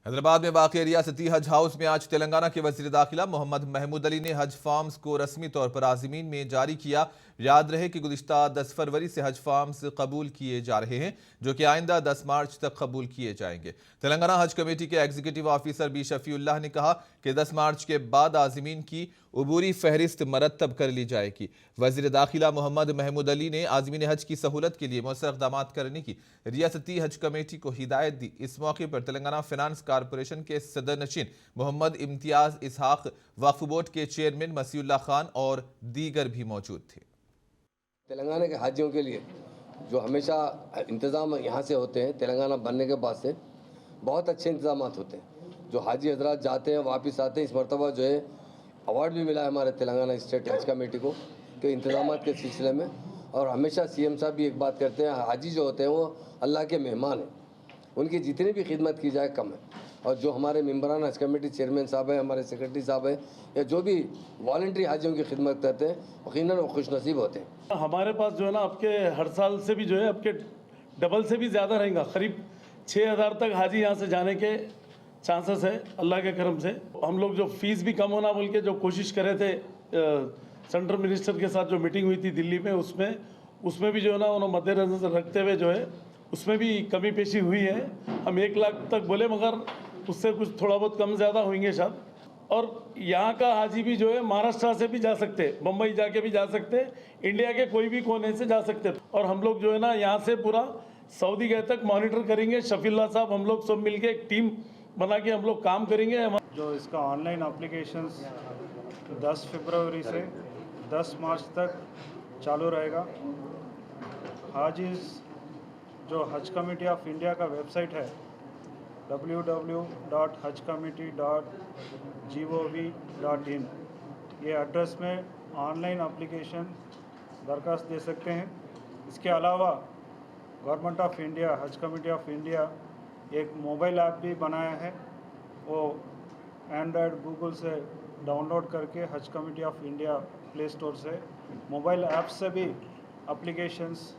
हैदराबाद में वाक़ रियासती हज हाउस में आज तेलंगाना के वज़ीर दाखिला मोहम्मद महमूद अली ने हज फॉर्म्स को रस्मी तौर पर आज़मीन में जारी किया। याद रहे कि गुज़िश्ता 10 फरवरी से हज फॉर्म्स कबूल किए जा रहे हैं, जो कि आइंदा 10 मार्च तक कबूल किए जाएंगे। तेलंगाना हज कमेटी के एग्जीक्यूटिव ऑफिसर बी शफीउल्लाह ने कहा कि 10 मार्च के बाद आज़मीन की उबूरी फहरिस्त मरतब कर ली जाएगी। वज़ीर दाखिला मोहम्मद महमूद अली ने आज़मीन हज की सहूलत के लिए मौसर इक़दाम करने की रियासती हज कमेटी को हिदायत दी। इस मौके पर तेलंगाना फिनांस कॉरपोरेशन के सदर नशीन मोहम्मद इम्तियाज इसहाक, वक्फ बोर्ड के चेयरमैन मसीउल्लाह खान और दीगर भी मौजूद थे। तेलंगाना के हाजियों के लिए जो हमेशा इंतज़ाम यहाँ से होते हैं, तेलंगाना बनने के बाद से बहुत अच्छे इंतज़ाम होते हैं। जो हाजी हजरात जाते हैं वापस आते हैं। इस मरतबा जो है अवार्ड भी मिला है हमारे तेलंगाना स्टेट हज कमेटी को के इंतज़ाम के सिलसिले में। और हमेशा सीएम साहब भी एक बात करते हैं, हाजी जो होते हैं वो अल्लाह के मेहमान हैं, उनकी जितनी भी खिदमत की जाए कम है। और जो हमारे मेम्बरान हज कमेटी चेयरमैन साहब हैं, हमारे सेक्रेटरी साहब हैं, या जो भी वॉलंटरी हाजियों की खिदमत करते हैं, यकीनन वो खुशनसीब होते हैं। हमारे पास जो है ना आपके हर साल से भी जो है आपके डबल से भी ज़्यादा रहेगा। करीब 6000 तक हाजी यहाँ से जाने के चांसेस है अल्लाह के करम से। हम लोग जो फीस भी कम होना बोल के जो कोशिश कर रहे थे, सेंट्रल मिनिस्टर के साथ जो मीटिंग हुई थी दिल्ली में, उसमें भी जो है ना उन्होंने मद्देनजर रखते हुए जो है उसमें भी कमी पेशी हुई है। हम 1 लाख तक बोले, मगर उससे कुछ थोड़ा बहुत कम ज़्यादा होंगे शायद। और यहाँ का हाजी भी जो है महाराष्ट्र से भी जा सकते, मुंबई जाके भी जा सकते, इंडिया के कोई भी कोने से जा सकते। और हम लोग जो है ना यहाँ से पूरा सऊदी गए तक मॉनिटर करेंगे। शफीउल्लाह साहब हम लोग सब मिलके एक टीम बना के हम लोग काम करेंगे। जो इसका ऑनलाइन एप्लीकेशंस 10 फरवरी से 10 मार्च तक चालू रहेगा। हाजीज जो हज कमेटी ऑफ इंडिया का वेबसाइट है www.hajcommittee.gov.in, ये एड्रेस में ऑनलाइन एप्लीकेशन दरख्वास्त दे सकते हैं। इसके अलावा गवर्नमेंट ऑफ इंडिया हज कमेटी ऑफ इंडिया एक मोबाइल ऐप भी बनाया है। वो एंड्रॉयड गूगल से डाउनलोड करके हज committee of India play store से मोबाइल ऐप से भी एप्लीकेशंस